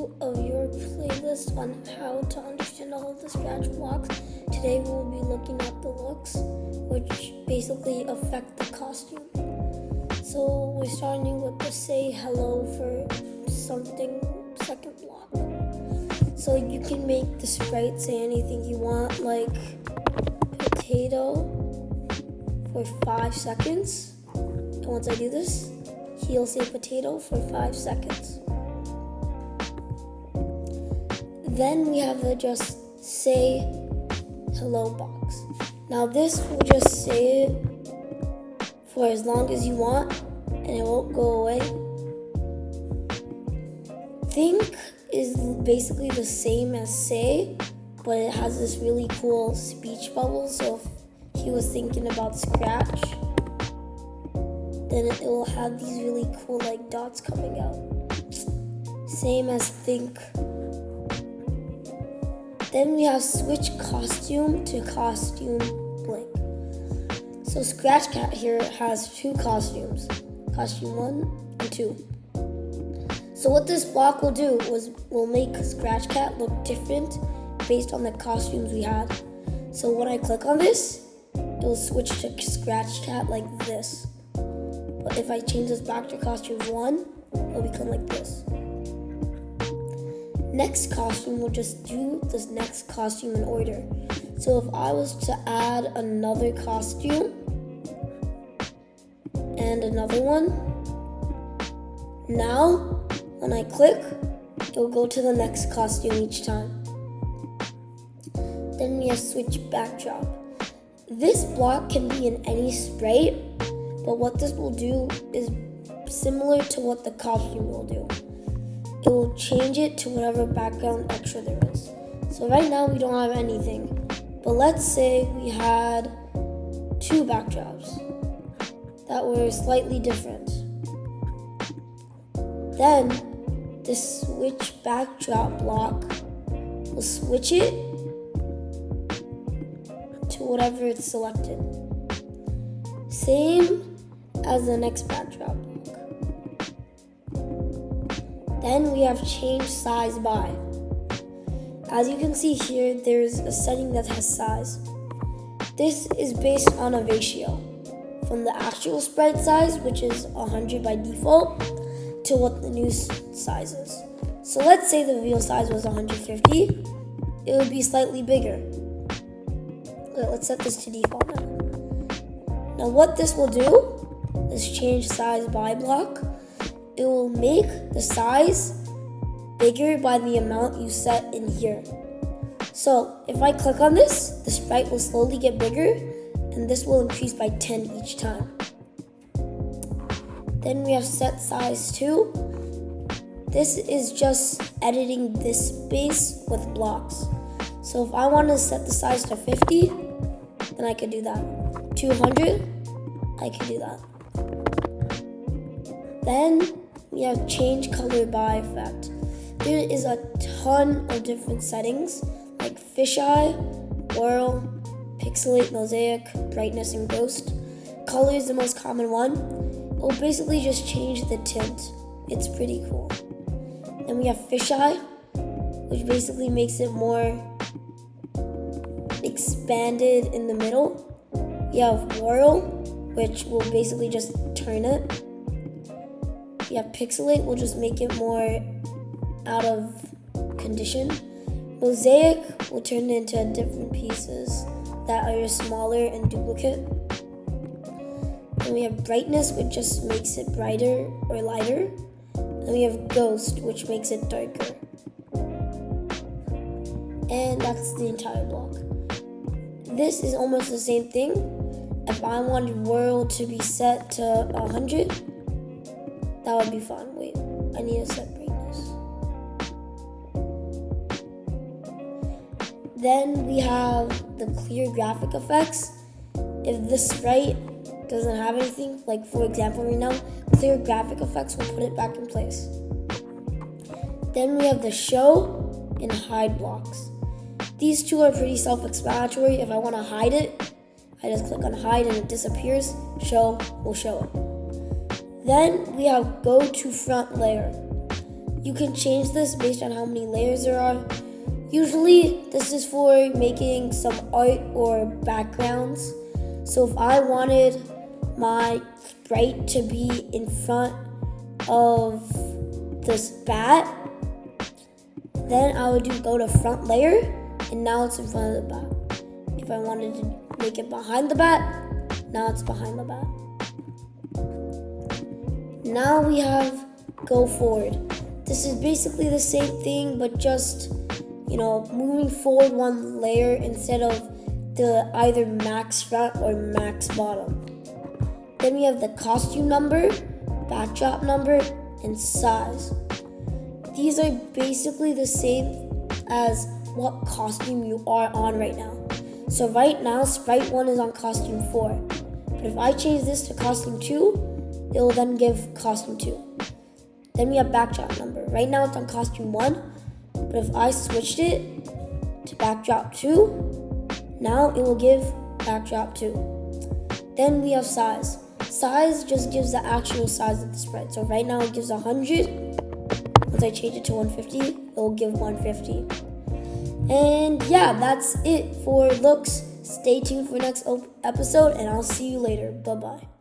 2 of your playlist on how to understand all of the scratch blocks. Today we'll be looking at the looks, which basically affect the costume. So we're starting with the say hello for something second block. So you can make the sprite say anything you want, like potato for 5 seconds. And once I do this, he'll say potato for 5 seconds. Then we have the just say hello box. Now this will just say it for as long as you want and it won't go away. Think is basically the same as say, but it has this really cool speech bubble. So if he was thinking about scratch, then it will have these really cool like dots coming out. Same as think. Then we have switch costume to costume blink. So Scratch Cat here has 2 costumes, costume 1 and 2. So what this block will do was will make Scratch Cat look different based on the costumes we had. So when I click on this, it will switch to Scratch Cat like this. But if I change this back to costume 1, it'll become like this. Next costume will just do this next costume in order. So if I was to add another costume and another one, now when I click, it will go to the next costume each time. Then we have switch backdrop. This block can be in any sprite, but what this will do is similar to what the costume will do. It will change it to whatever background extra there is. So right now we don't have anything, but let's say we had 2 backdrops that were slightly different. Then the switch backdrop block will switch it to whatever it's selected. Same as the next backdrop block. Then we have change size by. As you can see here, there's a setting that has size. This is based on a ratio from the actual sprite size, which is 100 by default, to what the new size is. So let's say the real size was 150, it would be slightly bigger. Okay, let's set this to default now. Now what this will do, this change size by block, it will make the size bigger by the amount you set in here. So if I click on this, the sprite will slowly get bigger and this will increase by 10 each time. Then we have set size 2. This is just editing this space with blocks. So if I want to set the size to 50, then I could do that. 200, I could do that. Then we have change color by effect. There is a ton of different settings like fisheye, whirl, pixelate, mosaic, brightness, and ghost. Color is the most common one. It will basically just change the tint. It's pretty cool. Then we have fisheye, which basically makes it more expanded in the middle. We have whirl, which will basically just turn it. We have pixelate, will just make it more out of condition. Mosaic will turn it into different pieces that are smaller and duplicate. And we have brightness, which just makes it brighter or lighter. And we have ghost, which makes it darker. And that's the entire block. This is almost the same thing. If I wanted whirl to be set to 100, that would be fun. Wait, I need to set brightness. Then we have the clear graphic effects. If the sprite doesn't have anything, like for example right now, clear graphic effects will put it back in place. Then we have the show and hide blocks. These 2 are pretty self-explanatory. If I want to hide it, I just click on hide and it disappears. Show will show it. Then we have go to front layer. You can change this based on how many layers there are. Usually, this is for making some art or backgrounds. So if I wanted my sprite to be in front of this bat, then I would go to front layer, and now it's in front of the bat. If I wanted to make it behind the bat, now it's behind the bat. Now we have go forward. This is basically the same thing, but just, moving forward one layer instead of the either max front or max bottom. Then we have the costume number, backdrop number, and size. These are basically the same as what costume you are on right now. So right now, Sprite 1 is on costume 4. But if I change this to costume 2, it will then give costume 2. Then we have backdrop number. Right now it's on costume 1, but if I switched it to backdrop 2, now it will give backdrop 2. Then we have size. Size just gives the actual size of the sprite. So right now it gives 100. Once I change it to 150, it will give 150. And yeah, that's it for looks. Stay tuned for next episode, and I'll see you later. Bye-bye.